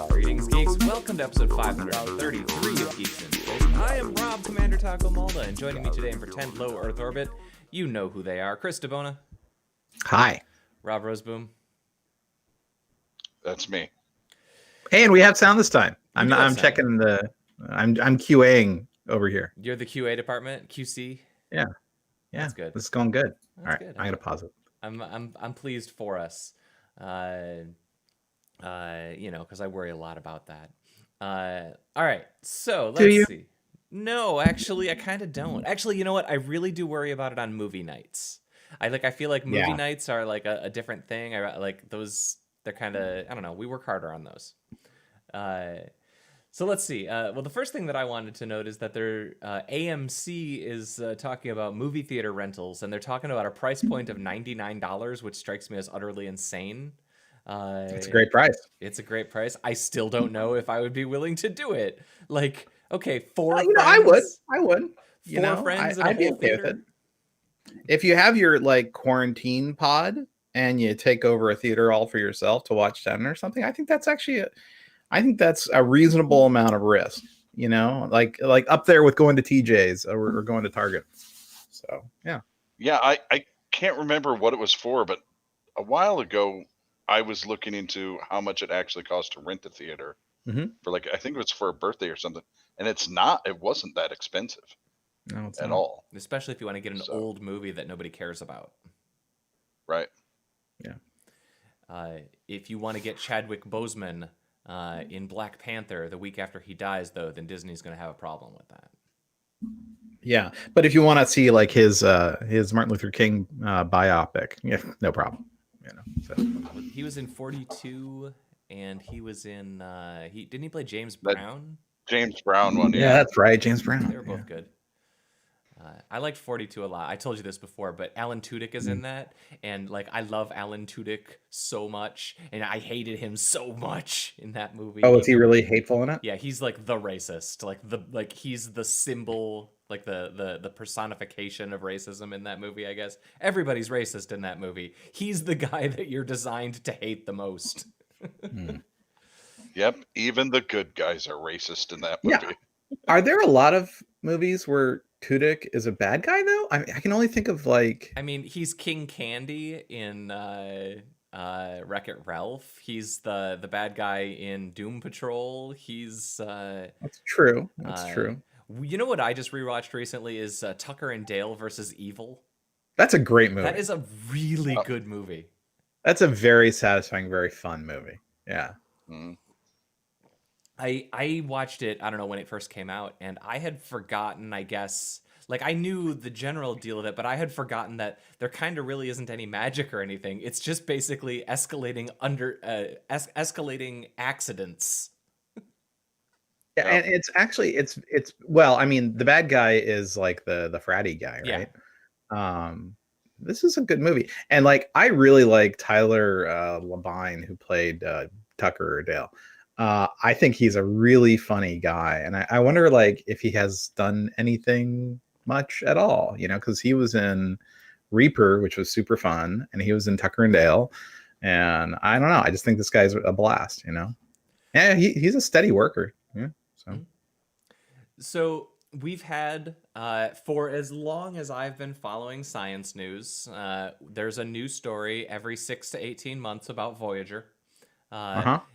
Greetings, geeks. Welcome to episode 533 of Geeks in Space. I am Rob, Commander Taco Malda, and joining me today in Pretend Low Earth Orbit, you know who they are. Chris DeBona. Hi. Rob Roseboom. That's me. Hey, and we have sound this time. I'm sound. checking the. I'm QAing over here. You're the QA department, QC. Yeah. That's good. This is going good. That's All right, good. I'm gonna pause it. I'm pleased for us. Because I worry a lot about that. All right, so let's see. No, actually, I kind of don't. Actually, you know what? I really do worry about it on movie nights. I feel like movie nights are like a different thing. I like those. They're kind of, I don't know. We work harder on those. So let's see. Well, the first thing that I wanted to note is that their AMC is talking about movie theater rentals, and they're talking about a price point of $99, which strikes me as utterly insane. It's a great price. It's a great price. I still don't know if I would be willing to do it. Like, okay, four friends. I would. Four friends in a I'd be whole okay with theater. it. If you have your like quarantine pod and you take over a theater all for yourself to watch 10 or something, I think that's actually a reasonable amount of risk. You know, like up there with going to TJ's or going to Target. So yeah. Yeah, I can't remember what it was for, but a while ago I was looking into how much it actually cost to rent a theater for like, I think it was for a birthday or something. And it wasn't that expensive at all. Especially if you want to get an old movie that nobody cares about. Right. Yeah. If you want to get Chadwick Boseman in Black Panther the week after he dies, though, then Disney's going to have a problem with that. Yeah. But if you want to see like his Martin Luther King biopic, yeah, no problem. You know, so. He was in 42, and he was in. Didn't he play James Brown? James Brown one. Yeah, that's right, James Brown. They were both good. I liked 42 a lot. I told you this before, but Alan Tudyk is in that, and like I love Alan Tudyk so much, and I hated him so much in that movie. Oh, is he really hateful in it? Yeah, he's like the racist, like he's the symbol. Like the personification of racism in that movie, I guess. Everybody's racist in that movie. He's the guy that you're designed to hate the most. Yep, even the good guys are racist in that movie. Yeah. Are there a lot of movies where Tudyk is a bad guy, though? I can only think of like... I mean, he's King Candy in Wreck-It Ralph. He's the bad guy in Doom Patrol. He's... That's true. That's true. You know what I just rewatched recently is Tucker and Dale versus Evil. That's a great movie. That is a really good movie. That's a very satisfying, very fun movie. Yeah. Mm. I watched it, I don't know when it first came out, and I had forgotten, I guess, like I knew the general deal of it, but I had forgotten that there kind of really isn't any magic or anything. It's just basically escalating escalating accidents. Yeah, and it's actually it's well, I mean, the bad guy is like the fratty guy, right? Yeah. This is a good movie, and like I really like Tyler Labine, who played Tucker or Dale. I think he's a really funny guy, and I wonder like if he has done anything much at all, you know, because he was in Reaper, which was super fun, and he was in Tucker and Dale, and I don't know, I just think this guy's a blast, you know. Yeah, he's a steady worker. Yeah. So we've had, for as long as I've been following science news, there's a new story every 6 to 18 months about Voyager.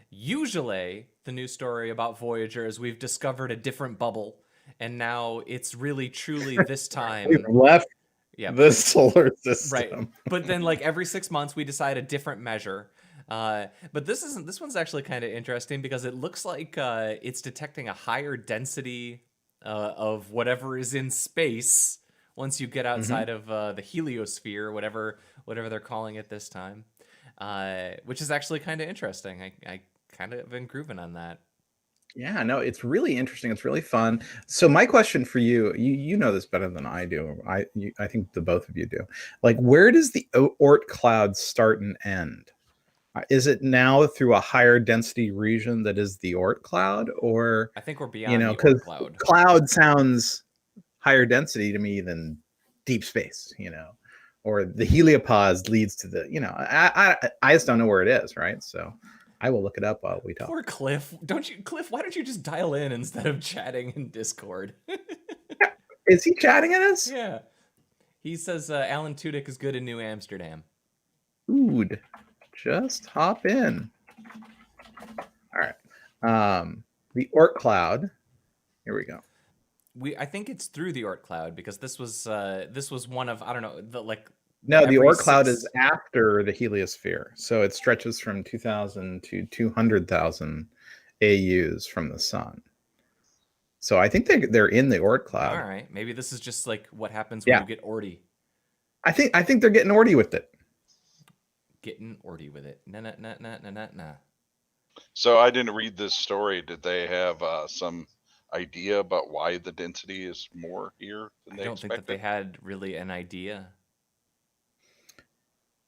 Usually the new story about Voyager is we've discovered a different bubble, and now it's really truly this time. We've left the solar system. Right. But then like every 6 months we decide a different measure. But this one's actually kind of interesting because it looks like it's detecting a higher density of whatever is in space once you get outside of the heliosphere, whatever they're calling it this time, which is actually kind of interesting. I kind of been grooving on that. Yeah, no, it's really interesting. It's really fun. So my question for you, you know this better than I do. I think the both of you do. Like, where does the Oort cloud start and end? Is it now through a higher density region that is the Oort cloud, or I think we're beyond the Oort cloud. Cloud sounds higher density to me than deep space, you know, or the heliopause leads to the, I just don't know where it is, right? So I will look it up while we talk. Poor Cliff. Cliff, why don't you just dial in instead of chatting in Discord? Is he chatting in us? Yeah. He says Alan Tudyk is good in New Amsterdam. Dude, just hop in. All right. The Oort cloud. Here we go. I think it's through the Oort cloud, because this was one of, I don't know, No, the Oort cloud is after the heliosphere, so it stretches from 2,000 to 200,000 AUs from the sun. So I think they're in the Oort cloud. All right, maybe this is just like what happens when you get Oorty. I think they're getting Oorty with it. Getting Oorty with it. Nah. So I didn't read this story. Did they have some idea about why the density is more here than they expected? I don't think that they had really an idea.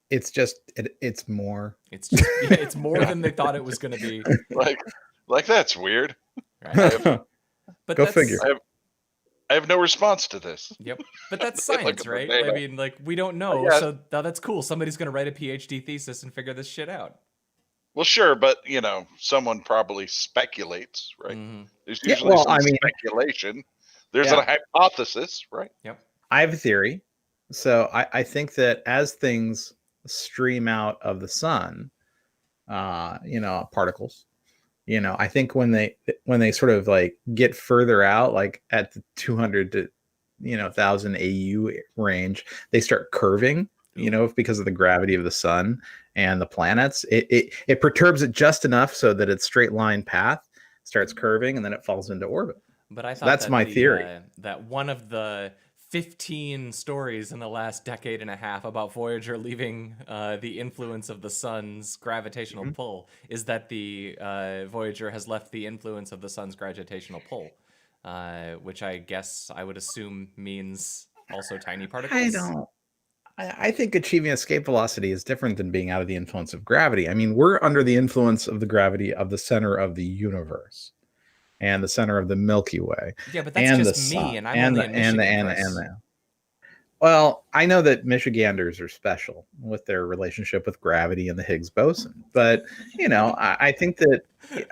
It's just it's more. It's just it's more than they thought it was going to be. Like that's weird. Right? But Go figure. I have no response to this. Yep. But that's science, right? I mean, like, we don't know. So now that's cool. Somebody's going to write a PhD thesis and figure this shit out. Well, sure, but someone probably speculates, right? Mm-hmm. There's usually speculation. There's a hypothesis, right? Yep. I have a theory. So I think that as things stream out of the sun, particles, I think when they sort of like get further out, like at the 200 to 1,000 AU range, they start curving, because of the gravity of the sun and the planets. It perturbs it just enough so that its straight line path starts curving, and then it falls into orbit. But I thought that's my theory. That one of the 15 stories in the last decade and a half about Voyager leaving the influence of the sun's gravitational pull is that the Voyager has left the influence of the sun's gravitational pull, which I guess I would assume means also tiny particles. I think achieving escape velocity is different than being out of the influence of gravity. I mean, we're under the influence of the gravity of the center of the universe and the center of the Milky Way. Yeah, but that's just me, and I'm only in Michigan. Well, I know that Michiganders are special with their relationship with gravity and the Higgs boson, but I think that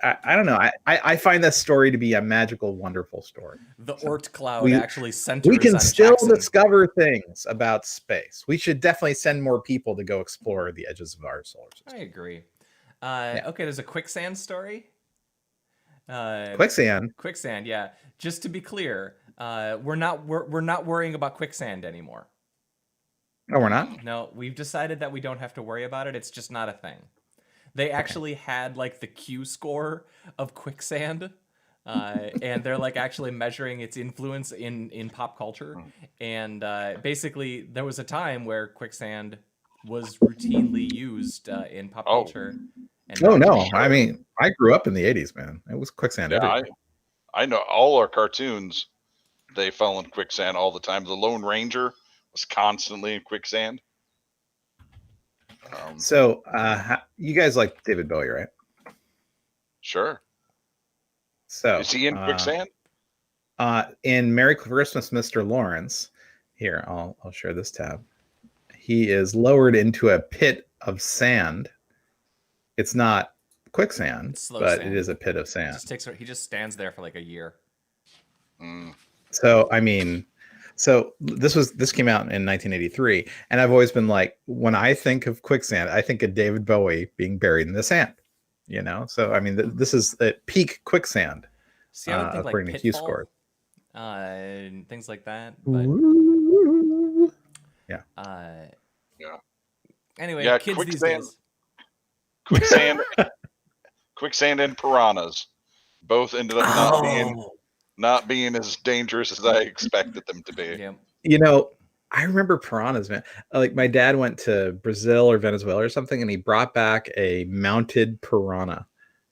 I don't know. I find this story to be a magical, wonderful story. The Oort cloud actually centers. We can on still Jackson. discover things about space. We should definitely send more people to go explore the edges of our solar system. I agree. Okay, there's a quicksand story. Quicksand, yeah. Just to be clear, we're not worrying about quicksand anymore. Oh, we're not? No, we've decided that we don't have to worry about it. It's just not a thing. They actually had like the Q score of quicksand, and they're like actually measuring its influence in pop culture. And basically, there was a time where quicksand was routinely used in pop culture. And I mean, I grew up in the 80s, man. It was quicksand everywhere. I know all our cartoons, they fell in quicksand all the time. The Lone Ranger was constantly in quicksand. So you guys like David Bowie, right? Sure. So is he in quicksand? In Merry Christmas, Mr. Lawrence. Here, I'll share this tab. He is lowered into a pit of sand. It's not quicksand, but it is a pit of sand. He just stands there for like a year. So I mean, this came out in 1983, and I've always been like, when I think of quicksand, I think of David Bowie being buried in the sand. So I mean, this is at peak quicksand. See, I would think according like to Q score, and things like that. But yeah. Anyway, kids these days. Quicksand and piranhas both ended up not being as dangerous as I expected them to be. Yeah. I remember piranhas, man. Like my dad went to Brazil or Venezuela or something, and he brought back a mounted piranha.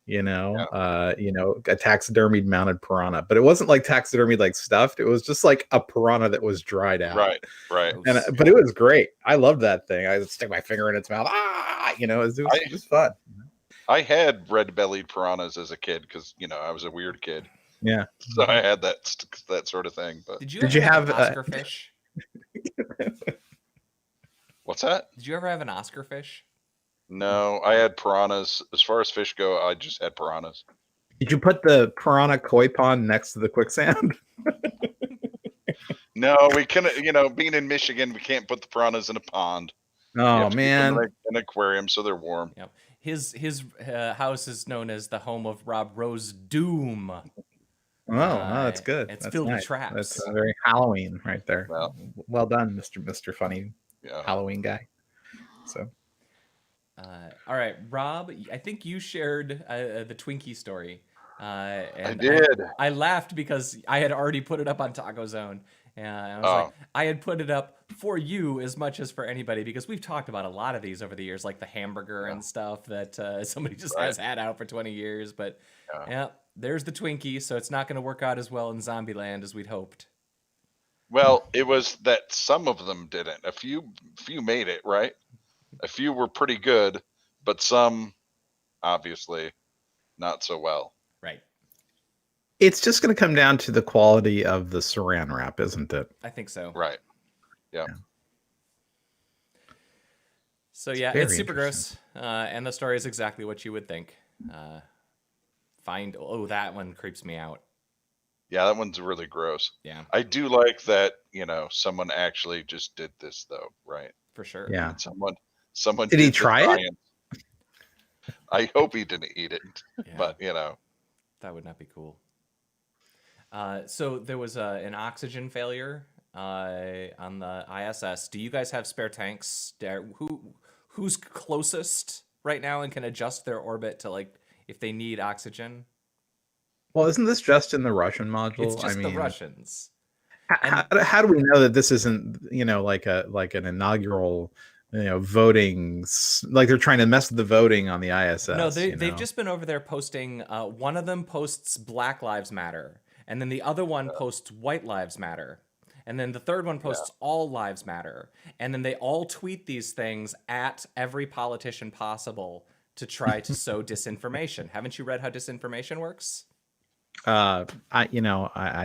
A taxidermied mounted piranha, but it wasn't like taxidermied like stuffed. It was just like a piranha that was dried out. Right. But it was great. I loved that thing. I would stick my finger in its mouth. It was just fun. I had red-bellied piranhas as a kid because I was a weird kid. Yeah. So I had that sort of thing. But did you have Oscar fish? What's that? Did you ever have an Oscar fish? No, I had piranhas. As far as fish go, I just had piranhas. Did you put the piranha koi pond next to the quicksand? No, we couldn't. You know, being in Michigan, we can't put the piranhas in a pond. Oh man, keep them in an aquarium so they're warm. Yep. His house is known as the home of Rob Rose Doom. Oh, that's good. It's that's filled nice. with traps. That's very Halloween right there. Well done, Mr. Funny Halloween guy. So, all right, Rob, I think you shared the Twinkie story. And I did. I laughed because I had already put it up on Taco Zone. And I was like, I had put it up for you as much as for anybody, because we've talked about a lot of these over the years, like the hamburger and stuff that somebody just has had out for 20 years. But yeah, there's the Twinkie, so it's not going to work out as well in Zombieland as we'd hoped. Well, it was that some of them didn't. A few made it, right? A few were pretty good, but some obviously not so well. Right. it's just going to come down to the quality of the saran wrap, isn't it? I think so. Right. Yeah. So yeah, it's super gross, and the story is exactly what you would think. That one creeps me out. Yeah, that one's really gross. Yeah. I do like that, someone actually just did this though, right? For sure. Yeah. Someone did he try it? I hope he didn't eat it, but that would not be cool. So there was an oxygen failure on the ISS. Do you guys have spare tanks? Who's closest right now and can adjust their orbit to, like, if they need oxygen? Well, isn't this just in the Russian module? It's just the Russians. How do we know that this isn't, like an inaugural, voting, like they're trying to mess with the voting on the ISS? No, they've just been over there posting. One of them posts Black Lives Matter, and then the other one posts White Lives Matter, and then the third one posts All Lives Matter, and then they all tweet these things at every politician possible to try to sow disinformation. Haven't you read how disinformation works? I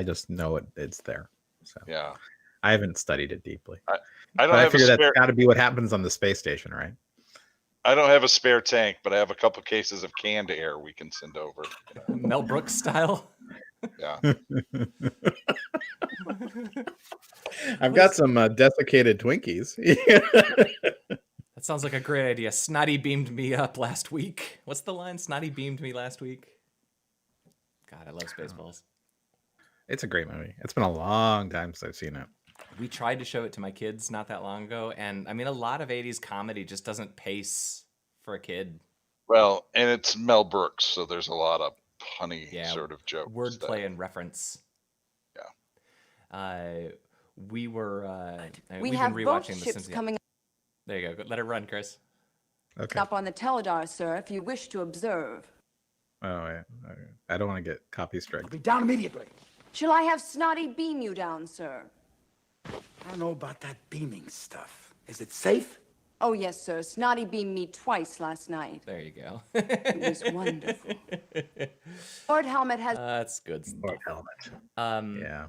just know it's there. So yeah, I haven't studied it deeply. I figure that's got to be what happens on the space station, right? I don't have a spare tank, but I have a couple cases of canned air we can send over. Mel Brooks style. Yeah. I've got some desiccated Twinkies. That sounds like a great idea. Snotty beamed me up last week. What's the line? Snotty beamed me last week. God, I love Spaceballs. It's a great movie. It's been a long time since I've seen it. We tried to show it to my kids not that long ago, and I mean, a lot of 80s comedy just doesn't pace for a kid. Well, and it's Mel Brooks, so there's a lot of punny sort of jokes. Wordplay and reference. Yeah. We've we have been both rewatching ships coming. There you go. Let it run, Chris. Okay. Up on the Teledar, sir, if you wish to observe. Oh, yeah. I don't want to get copy strike. I'll be down immediately. Shall I have Snotty beam you down, sir? I don't know about that beaming stuff. Is it safe? Oh, yes, sir. Snotty beamed me twice last night. There you go. It was wonderful. Lord Helmet has... That's good stuff. Lord Helmet. Yeah.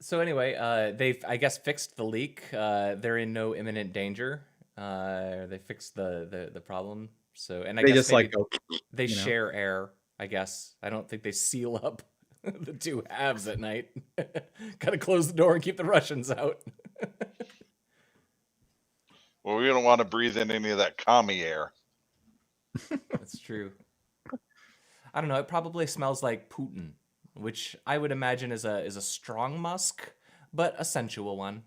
So anyway, they've, I guess, fixed the leak. They're in no imminent danger. They fixed the problem. So, and I guess just they share air, I guess. I don't think they seal up the two halves at night. Gotta close the door and keep the Russians out. Well, we don't want to breathe in any of that commie air. That's true. I don't know. It probably smells like Putin, which I would imagine is a strong musk, but a sensual one.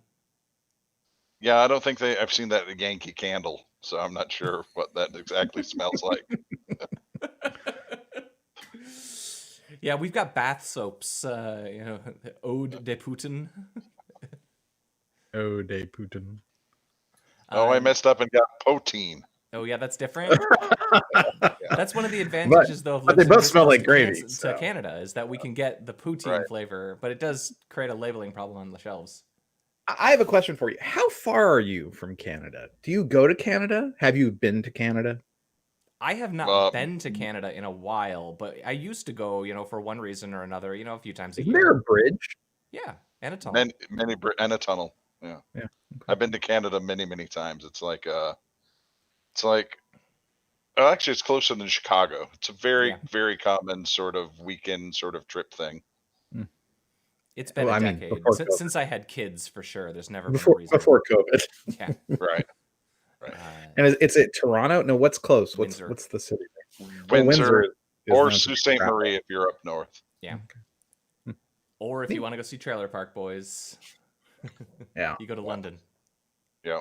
Yeah, I don't think I've seen that Yankee Candle, so I'm not sure what that exactly smells like. Yeah, we've got bath soaps, Ode de Putin. Ode de Putin. I messed up and got poutine. Oh, yeah, that's different. That's one of the advantages, though, of but they both smell like gravy. To Canada, is that we can get the poutine flavor, but it does create a labeling problem on the shelves. I have a question for you. How far are you from Canada? Do you go to Canada? Have you been to Canada? I have not been to Canada in a while, but I used to go, for one reason or another, a few times a year. Isn't there a bridge? Yeah, and a tunnel. And a tunnel. Yeah. Okay. I've been to Canada many times. It's like oh, actually, it's closer than Chicago. It's a very common sort of weekend sort of trip thing. It's been a decade since I had kids, for sure. There's never been a reason before COVID. Yeah. Right. And it's at Toronto? No, what's close? Windsor. What's the city? Windsor or Sault Sault Ste. Marie if you're up north. Yeah. Or if you want to go see Trailer Park Boys, you go to London. Yeah.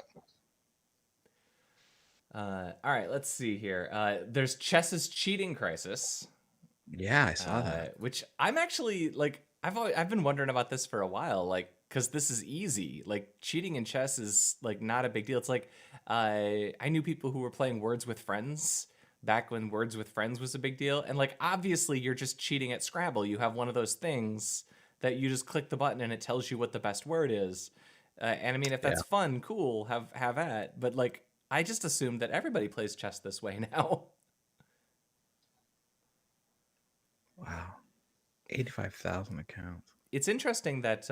All right, let's see here. There's Chess's Cheating Crisis. Yeah, I saw that. Which I'm actually like, I've been wondering about this for a while, like, because this is easy. Like, cheating in chess is like not a big deal. It's like I knew people who were playing Words with Friends back when Words with Friends was a big deal, and like obviously you're just cheating at Scrabble. You have one of those things that you just click the button and it tells you what the best word is. And I mean, if that's fun, cool, have at. But like, I just assumed that everybody plays chess this way now. Wow. 85,000 accounts. It's interesting that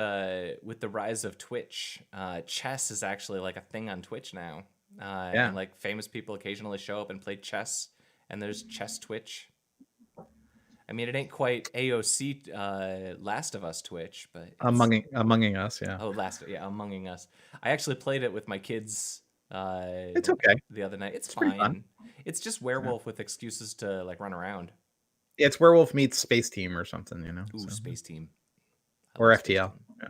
with the rise of Twitch, chess is actually like a thing on Twitch now. And like famous people occasionally show up and play chess, and there's chess Twitch. I mean, it ain't quite AOC Last of Us Twitch, but Amonging Us, yeah. Oh, Amonging Us. I actually played it with my kids. It's okay. The other night, it's fine. Fun. It's just werewolf with excuses to like run around. It's werewolf meets Space Team or something, you know. Ooh, Space Team. Or FTL, yeah.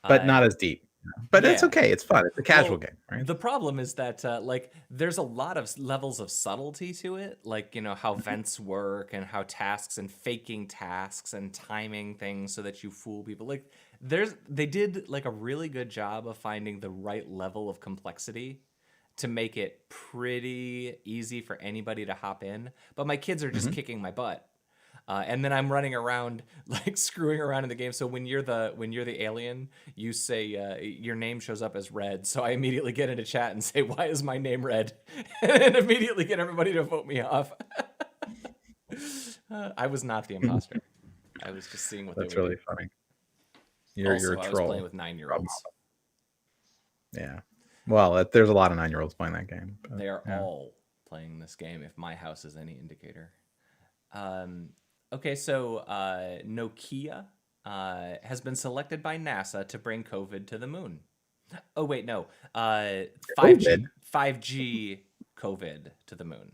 But not as deep. But it's okay. It's fun. It's a casual game, right? The problem is that like there's a lot of levels of subtlety to it, like, you know, how vents work and how tasks and faking tasks and timing things so that you fool people. Like they did like a really good job of finding the right level of complexity to make it pretty easy for anybody to hop in. But my kids are just kicking my butt. And then I'm running around, like screwing around in the game. So when you're the alien, you say your name shows up as red. So I immediately get into chat and say, "Why is my name red?" and immediately get everybody to vote me off. I was not the imposter. I was just seeing what That's they were really doing. funny. You're a troll. I was playing with 9-year-olds. Yeah. Well, there's a lot of 9-year-olds playing that game. But, they are all playing this game, if my house is any indicator. Okay, so Nokia has been selected by NASA to bring COVID to the moon. Oh, wait, no. 5G COVID to the moon.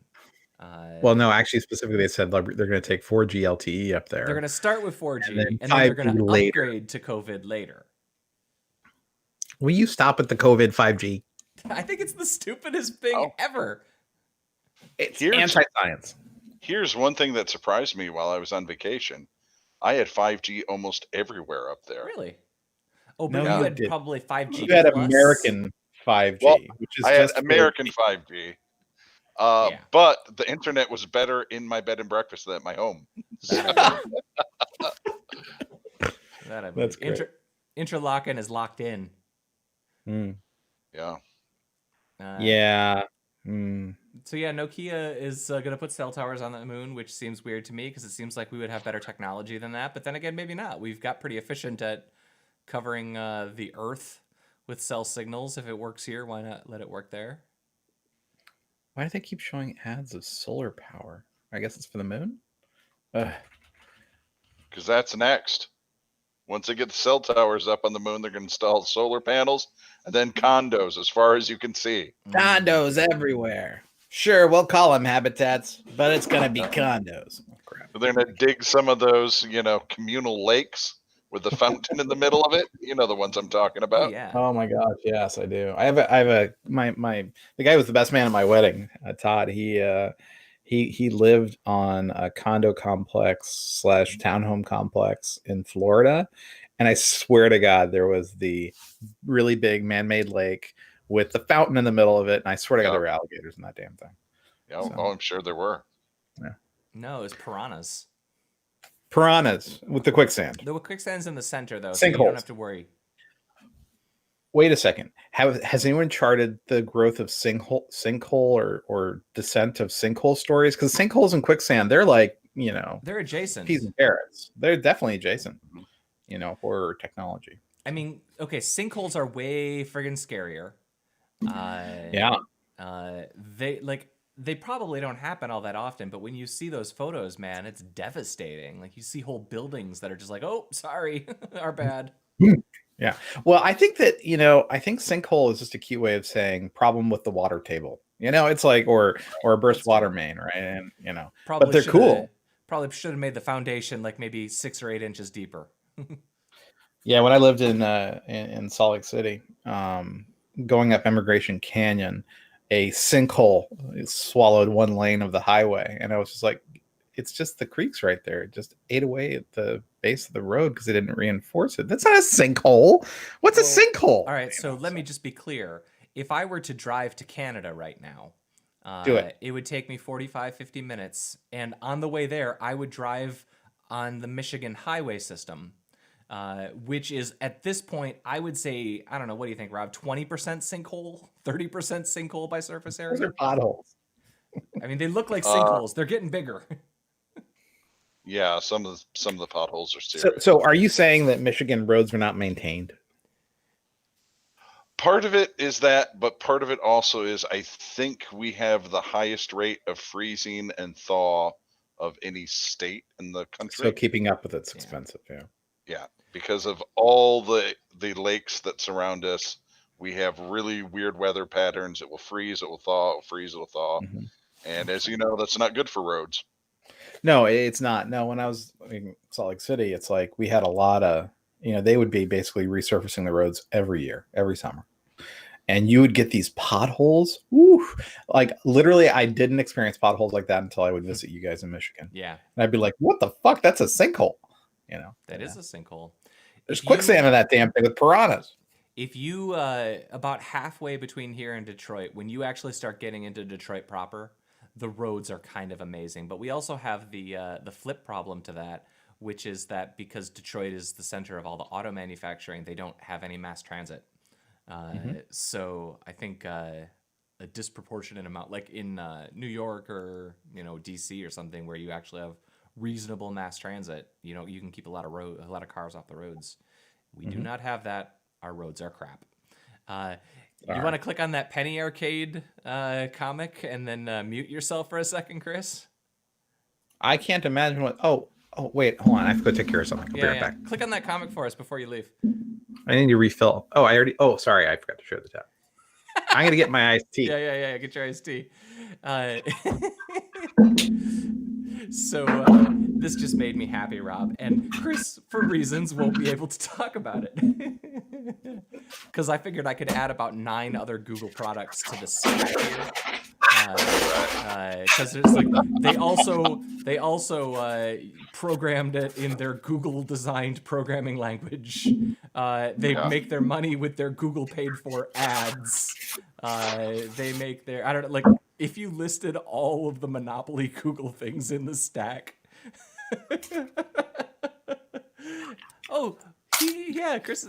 Well, no, actually, specifically, they said they're going to take 4G LTE up there. They're going to start with 4G, and then they're going to upgrade to COVID later. Will you stop at the COVID 5G? I think it's the stupidest thing ever. It's anti-science. Here's one thing that surprised me while I was on vacation. I had 5G almost everywhere up there. Really? Oh, but you had probably 5G. You had American 5G, which is I had American 5G. But the internet was better in my bed and breakfast than at my home. That's great. Interlocking is locked in. Yeah. So yeah, Nokia is going to put cell towers on the moon, which seems weird to me because it seems like we would have better technology than that. But then again, maybe not. We've got pretty efficient at covering the Earth with cell signals. If it works here, why not let it work there? Why do they keep showing ads of solar power? I guess it's for the moon? Because that's next. Once they get the cell towers up on the moon, they're going to install solar panels and then condos as far as you can see. Condos everywhere. Sure, we'll call them habitats, but it's going to be condos. Oh, crap. They're going to dig some of those, communal lakes with the fountain in the middle of it. You know the ones I'm talking about. Oh, yeah. Oh my gosh, yes, I do. I have the guy who was the best man at my wedding, Todd. He lived on a condo complex / townhome complex in Florida. And I swear to God, there was the really big man-made lake with the fountain in the middle of it. And I swear to God, there were alligators in that damn thing. Yeah, so, I'm sure there were. Yeah. No, it was piranhas. Piranhas with the quicksand. The quicksand's in the center, though, so you don't have to worry. Wait a second. Has anyone charted the growth of sinkhole or descent of sinkhole stories? Because sinkholes and quicksand, they're like, they're adjacent. Peas and carrots. They're definitely adjacent, horror technology. I mean, okay, sinkholes are way friggin' scarier. Yeah. They probably don't happen all that often, but when you see those photos, man, it's devastating. Like you see whole buildings that are just like, oh, sorry, our bad. Yeah. Well, I think that, I think sinkhole is just a cute way of saying problem with the water table. It's like, or a burst water main, right? And, Probably but they're cool. Probably should have made the foundation like maybe 6 or 8 inches deeper. Yeah. When I lived in Salt Lake City, going up Immigration Canyon, a sinkhole swallowed one lane of the highway. And I was just like, it's just the creeks right there. It just ate away at the base of the road because they didn't reinforce it. That's not a sinkhole. What's a sinkhole? All right, so let me just be clear. If I were to drive to Canada right now, do it. It would take me 45, 50 minutes. And on the way there, I would drive on the Michigan highway system, which is at this point, I would say, I don't know, what do you think, Rob? 20% sinkhole, 30% sinkhole by surface area? Those are potholes. I mean, they look like sinkholes. They're getting bigger. Yeah, some of the potholes are serious. So are you saying that Michigan roads are not maintained? Part of it is that, but part of it also is I think we have the highest rate of freezing and thaw of any state in the country. So keeping up with it's expensive, yeah. Yeah, because of all the lakes that surround us, we have really weird weather patterns. It will freeze, it will thaw, it will freeze, it will thaw. Mm-hmm. And as you know, that's not good for roads. No, it's not. No, when I was in Salt Lake City, it's like we had a lot of, they would be basically resurfacing the roads every year, every summer. And you would get these potholes. Woo, like literally, I didn't experience potholes like that until I would visit you guys in Michigan. Yeah. And I'd be like, what the fuck? That's a sinkhole. That is a sinkhole. There's quicksand in that damn thing with piranhas. If you, about halfway between here and Detroit, when you actually start getting into Detroit proper, the roads are kind of amazing. But we also have the flip problem to that, which is that because Detroit is the center of all the auto manufacturing, they don't have any mass transit. So I think a disproportionate amount, like in New York or DC or something, where you actually have reasonable mass transit, you can keep a lot of cars off the roads. We do not have that. Our roads are crap. You want to click on that Penny Arcade comic and then mute yourself for a second, Chris? I can't imagine what. Oh, wait, hold on. I have to go take care of something. I'll be right back. Click on that comic for us before you leave. I need to refill. Oh, sorry. I forgot to show the tab. I'm going to get my iced tea. Yeah. Get your iced tea. So this just made me happy, Rob. And Chris, for reasons, won't be able to talk about it. Because I figured I could add about 9 other Google products to the stack here. Because it's like they also programmed it in their Google designed programming language. They make their money with their Google paid for ads. They make their, I don't know, like if you listed all of the Monopoly Google things in the stack. Yeah, Chris.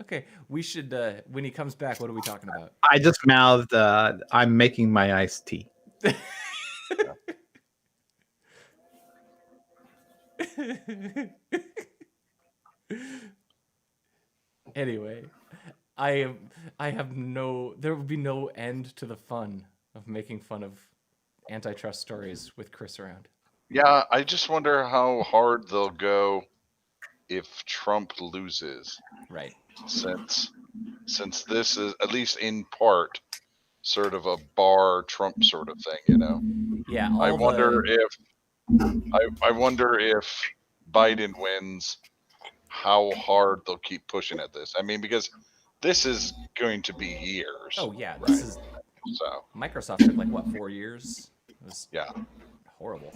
Okay, we should, when he comes back, what are we talking about? I just mouthed, I'm making my iced tea. Anyway, there would be no end to the fun of making fun of antitrust stories with Chris around. Yeah, I just wonder how hard they'll go if Trump loses. Right. Since this is, at least in part, sort of a bar Trump sort of thing, Yeah. I wonder if Biden wins, how hard they'll keep pushing at this. I mean, because this is going to be years. Oh yeah, right? This is so Microsoft took like what, 4 years? It was horrible.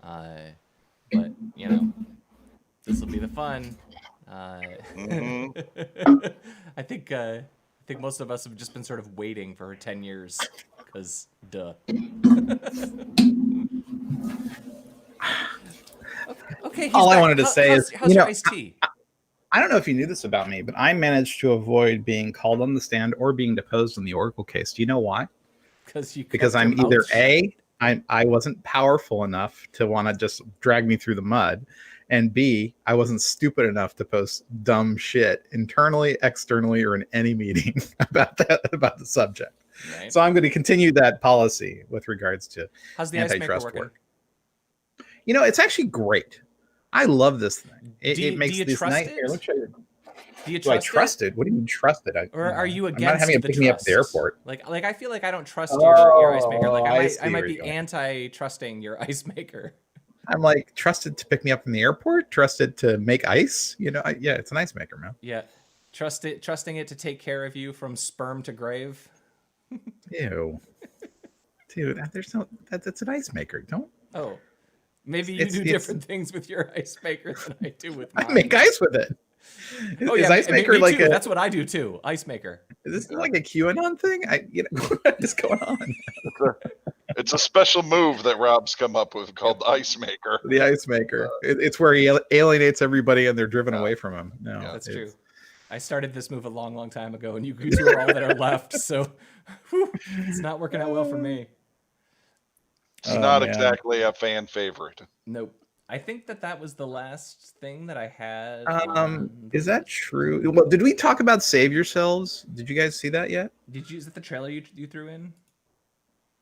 But this will be the fun. I think most of us have just been sort of waiting for 10 years because duh. Okay. All I wanted to say is, how's your iced tea? I don't know if you knew this about me, but I managed to avoid being called on the stand or being deposed in the Oracle case. Do you know why? Because I'm either I wasn't powerful enough to want to just drag me through the mud, and B, I wasn't stupid enough to post dumb shit internally, externally, or in any meeting about the subject. Right. So I'm going to continue that policy with regards to how's the antitrust work. It's actually great. I love this thing. It makes this nice. Here, let me show you. Do I trust it? What do you mean trust it? Or are you against I'm not having it pick me up at the airport. Like I feel like I don't trust your ice maker. Like I might be anti-trusting your ice maker. I'm like, trusted to pick me up from the airport, trusted to make ice. Yeah, it's an ice maker, man. Yeah, trusting it to take care of you from sperm to grave. Ew, dude, that's an ice maker. Don't. Oh, maybe you do different things with your ice maker than I do with mine. I make ice with it. Is ice maker like a, that's what I do too. Ice maker. Is this like a QAnon thing? What is going on? It's a special move that Rob's come up with called the ice maker. The ice maker. It's where he alienates everybody and they're driven away from him. No, that's true. I started this move a long time ago, and you two are all that are left. So it's not working out well for me. It's not exactly a fan favorite. Nope. I think that was the last thing that I had. Is that true? Well, did we talk about Save Yourselves? Did you guys see that yet? Is that the trailer you threw in?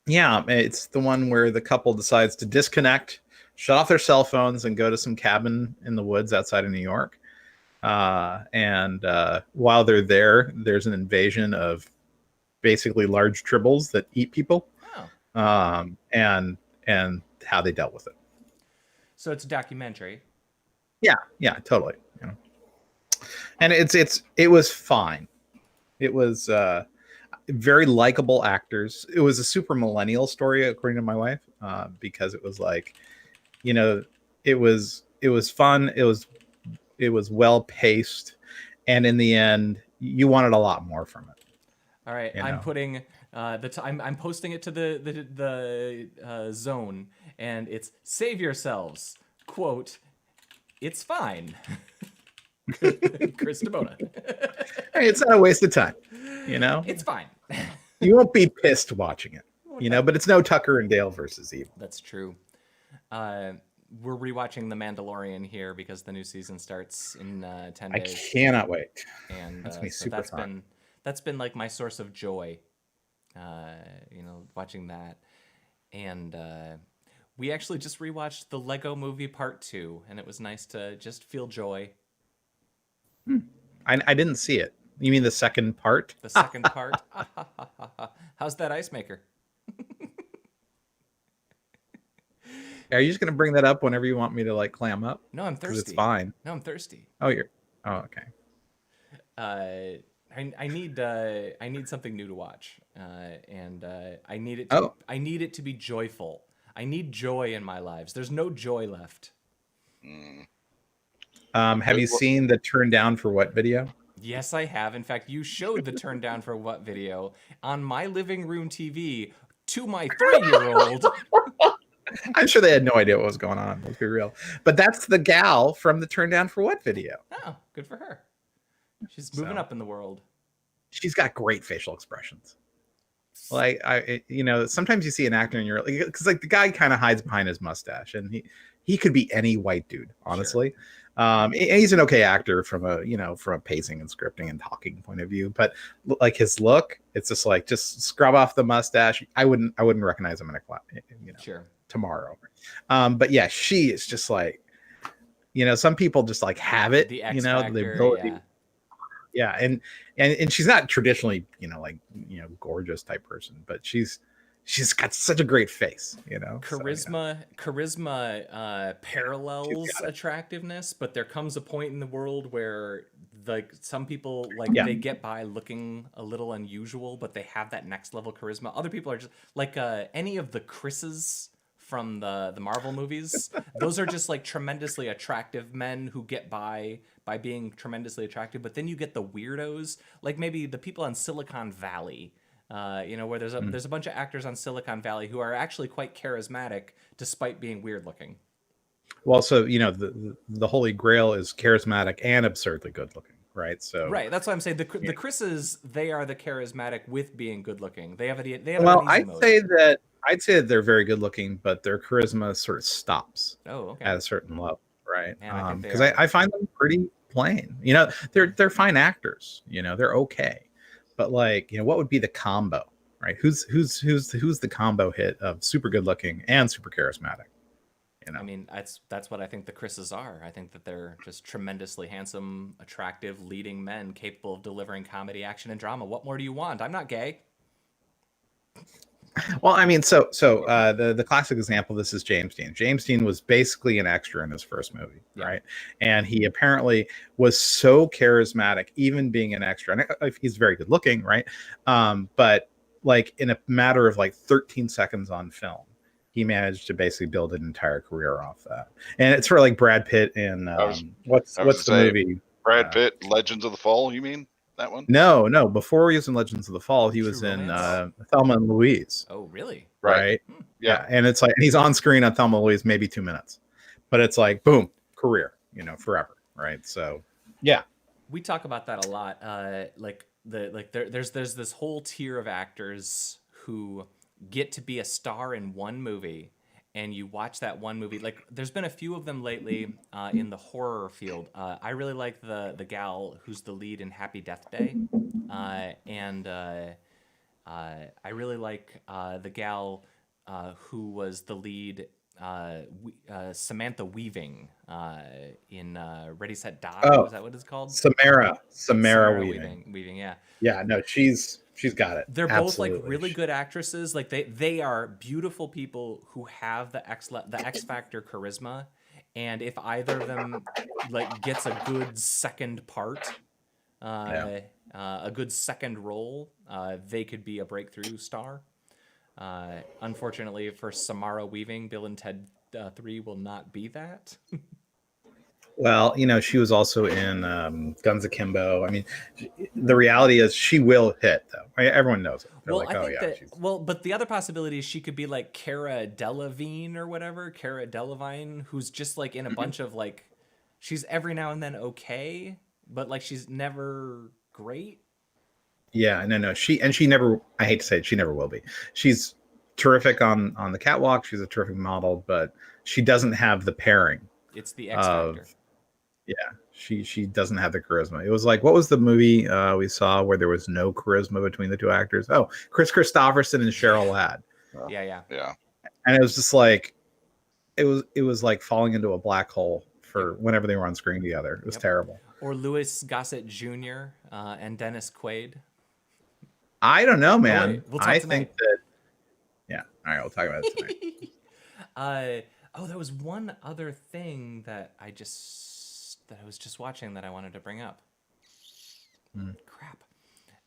Yeah, it's the one where the couple decides to disconnect, shut off their cell phones, and go to some cabin in the woods outside of New York. And while they're there, there's an invasion of basically large tribbles that eat people. Oh. And how they dealt with it. So it's a documentary. Yeah, totally. And it was fine. It was very likable actors. It was a super millennial story, according to my wife, because it was like, it was fun. It was well paced, and in the end, you wanted a lot more from it. All right, I'm putting I'm posting it to the zone, and it's Save Yourselves. Quote, it's fine. Chris DeBona. Hey, it's not a waste of time. It's fine. You won't be pissed watching it. But it's no Tucker and Dale versus Evil. That's true. We're rewatching The Mandalorian here because the new season starts in 10 days. I cannot wait. And that's been like my source of joy. Watching that. And we actually just rewatched the Lego Movie Part 2, and it was nice to just feel joy. I didn't see it. You mean the second part? The second part? How's that ice maker? Are you just going to bring that up whenever you want me to clam up? No, I'm thirsty. It's fine. No, I'm thirsty. Oh, okay. I need something new to watch, and I need it to be joyful. I need joy in my lives. There's no joy left. Have you seen the Turn Down for What video? Yes, I have. In fact, you showed the Turn Down for What video on my living room TV to my 3-year-old. I'm sure they had no idea what was going on. Let's be real. But that's the gal from the Turn Down for What video. Oh, good for her. She's moving up in the world. She's got great facial expressions. Like sometimes you see an actor and you're like, because the guy kind of hides behind his mustache, and he could be any white dude, honestly. Sure. And he's an okay actor from a pacing and scripting and talking point of view, but like his look, it's just scrub off the mustache. I wouldn't recognize him in a class, sure, tomorrow. But yeah, she is just like, some people just like have it, the X factor, the ability. Yeah, and she's not traditionally, gorgeous type person, but she's got such a great face, Charisma parallels attractiveness, but there comes a point in the world where some people they get by looking a little unusual, but they have that next level charisma. Other people are just like any of the Chris's from the Marvel movies. Those are just like tremendously attractive men who get by being tremendously attractive, but then you get the weirdos, like maybe the people on Silicon Valley, where there's a bunch of actors on Silicon Valley who are actually quite charismatic despite being weird looking. Well, so the holy grail is charismatic and absurdly good looking, right? So right, that's what I'm saying. The Chris's, they are the charismatic with being good looking. They have I'd say that they're very good looking, but their charisma sort of stops. Oh, okay. At a certain level, right? Man, Because I find them pretty plain. You know, they're fine actors. You know, they're okay, but like, you know, what would be the combo, right? Who's the combo hit of super good looking and super charismatic? You know, I mean, that's what I think the Chris's are. I think that they're just tremendously handsome, attractive, leading men capable of delivering comedy, action, and drama. What more do you want? I'm not gay. well, I mean, so the classic example. This is James Dean. James Dean was basically an extra in his first movie, right? And he apparently was so charismatic, even being an extra. And he's very good looking, right? But like in a matter of like 13 seconds on film, he managed to basically build an entire career off that. And it's for like Brad Pitt in what's the movie? Brad Pitt, Legends of the Fall. You mean that one? No. Before he was in Legends of the Fall, he was in Thelma and Louise. Oh, really? Right. Yeah. And it's like he's on screen on Thelma and Louise maybe 2 minutes, but it's like boom, career, you know, forever. Right. So yeah, we talk about that a lot. There's this whole tier of actors who get to be a star in one movie, and you watch that one movie. Like, there's been a few of them lately in the horror field. I really like the gal who's the lead in Happy Death Day, and I really like the gal who was the lead, Samantha Weaving, in Ready, Set, Die. Oh, is that what it's called? Samara Weaving. Yeah. Yeah. No, she's got it. They're both like really good actresses. Like they are beautiful people who have the X Factor charisma. And if either of them like gets a good second part, a good second role, they could be a breakthrough star. Unfortunately for Samara Weaving, Bill and Ted 3 will not be that. Well, you know, she was also in Guns Akimbo. I mean, the reality is she will hit, though. Everyone knows it. They're well, like, I think but the other possibility is she could be like Cara Delevingne or whatever, Cara Delevingne, who's just like in a bunch of like, she's every now and then okay, but like she's never great. Yeah, no. She never, I hate to say it, she never will be. She's terrific on the catwalk. She's a terrific model, but she doesn't have the pairing. It's the X Factor. Yeah, she doesn't have the charisma. It was like, what was the movie we saw where there was no charisma between the two actors? Oh, Chris Christopherson and Cheryl Ladd. Yeah. And it was just like, it was like falling into a black hole for whenever they were on screen together. It was terrible. Or Louis Gossett Jr. And Dennis Quaid. I don't know, man. Right. We'll talk tonight. Think that. Yeah. All right, we'll talk about it tonight. There was one other thing that I was just watching that I wanted to bring up. Crap.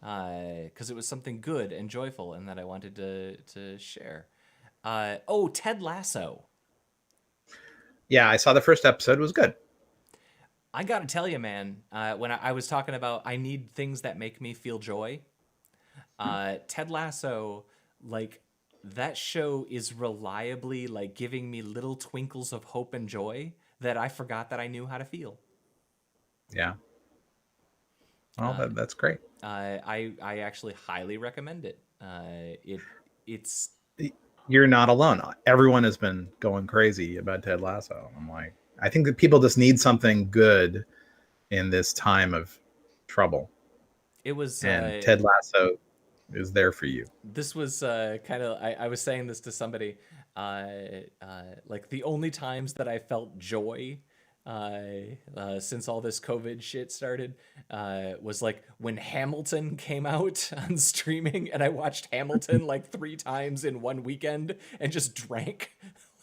Because it was something good and joyful and that I wanted to share. Ted Lasso. Yeah, I saw the first episode. It was good. I got to tell you, man, when I was talking about I need things that make me feel joy, Ted Lasso, like, that show is reliably like giving me little twinkles of hope and joy that I forgot that I knew how to feel. Yeah. Well, that's great. I actually highly recommend it. It's You're not alone. Everyone has been going crazy about Ted Lasso. I'm like, I think that people just need something good in this time of trouble. It was and Ted Lasso is there for you. This was kind of, I was saying this to somebody, like the only times that I felt joy since all this COVID shit started was like when Hamilton came out on streaming, and I watched Hamilton like 3 times in one weekend and just drank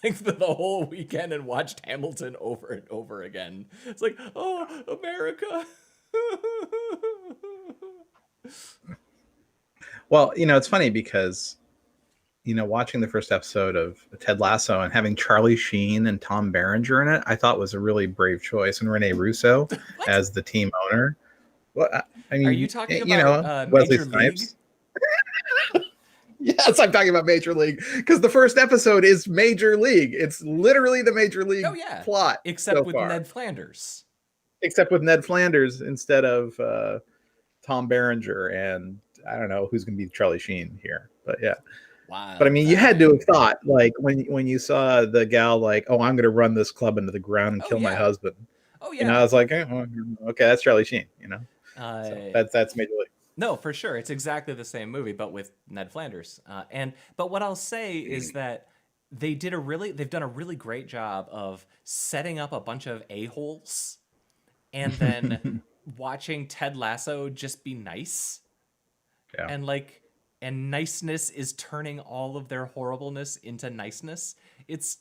like the whole weekend and watched Hamilton over and over again. It's like, oh, America. Well, you know, it's funny because, you know, watching the first episode of Ted Lasso and having Charlie Sheen and Tom Berenger in it, I thought was a really brave choice, and Rene Russo as the team owner. Well, I mean, are you talking about Wesley Major Snipes? League? Yes, I'm talking about Major League, because the first episode is Major League. It's literally the Major League plot, except with Ned Flanders. Except with Ned Flanders instead of Tom Berenger, and I don't know who's going to be Charlie Sheen here, but yeah. Wow. But I mean, you had to have thought, like, when you saw the gal, like, oh, I'm going to run this club into the ground and kill my husband. Oh yeah. You know, I was like, okay, that's Charlie Sheen. You know, so that's Major League. No, for sure, it's exactly the same movie, but with Ned Flanders. But what I'll say is that they've done a really great job of setting up a bunch of a-holes, and then watching Ted Lasso just be nice. Yeah. And niceness is turning all of their horribleness into niceness. It's,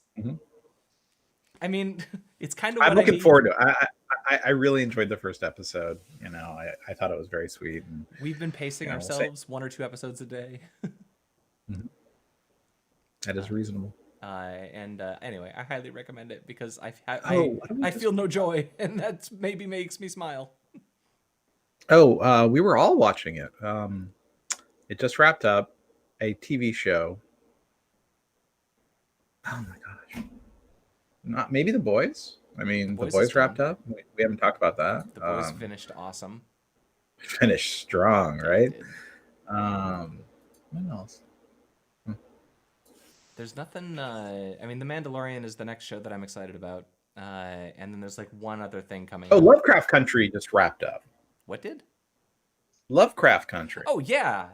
I mean, it's kind of. I'm looking forward to it. I really enjoyed the first episode. You know, I thought it was very sweet. And, we've been pacing ourselves 1 or 2 episodes a day. That is reasonable. Anyway, I highly recommend it because I feel no joy, and that maybe makes me smile. We were all watching it. It just wrapped up, a TV show. Oh my gosh! Maybe The Boys. I mean, The Boys wrapped up. We haven't talked about that. The Boys finished awesome. Finished strong, right? What else? There's nothing. I mean, The Mandalorian is the next show that I'm excited about, and then there's like one other thing coming. Oh, Lovecraft Country just wrapped up. What did? Lovecraft Country. Oh yeah.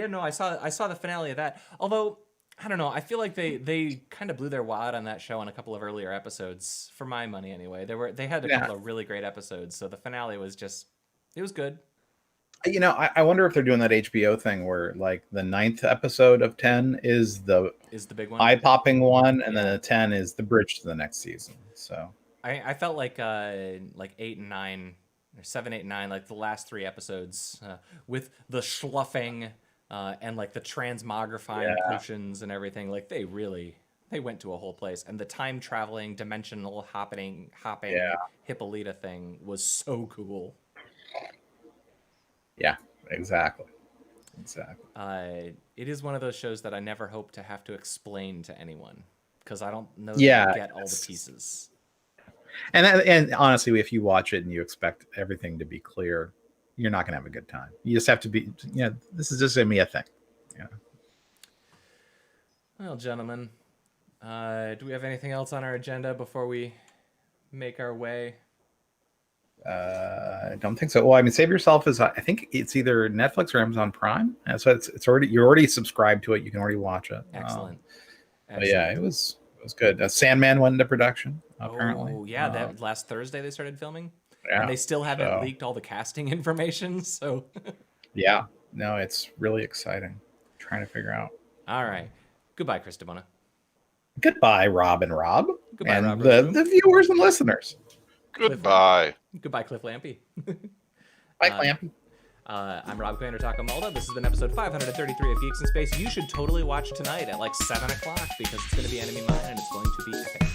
No, I saw the finale of that. Although I don't know, I feel like they kind of blew their wad on that show in a couple of earlier episodes. For my money, anyway, they had a couple of really great episodes. So the finale was it was good. You know, I wonder if they're doing that HBO thing where like the 9th episode of 10 is the big one, eye-popping one, and then the 10 is the bridge to the next season. So I felt like 8 and 9. Or 7, 8, and 9, like the last 3 episodes, with the schluffing and like the transmogrifying potions and everything, like they went to a whole place. And the time traveling, dimensional hopping Hippolyta thing was so cool. Yeah, exactly. It is one of those shows that I never hope to have to explain to anyone because I don't know that I get all the pieces. And honestly, if you watch it and you expect everything to be clear, you're not going to have a good time. You just have to be, this is just going to be a thing. Yeah. Well, gentlemen, do we have anything else on our agenda before we make our way? I don't think so. Well, I mean, Save Yourself is, I think it's either Netflix or Amazon Prime. And so you're already subscribed to it. You can already watch it. Excellent. But yeah, it was good. Sandman went into production, apparently. Oh, yeah. That last Thursday they started filming. Yeah. And they still haven't leaked all the casting information. So, yeah. No, it's really exciting. Trying to figure out. All right. Goodbye, Chris DeBona. Goodbye, Rob and Rob. Goodbye, and Rob. The viewers and listeners. Goodbye. Goodbye, Cliff Lampy. Bye, Lampy. I'm Rob Commander Takamalda. This has been episode 533 of Geeks in Space. You should totally watch tonight at like 7 o'clock because it's going to be Enemy Mine and it's going to be epic.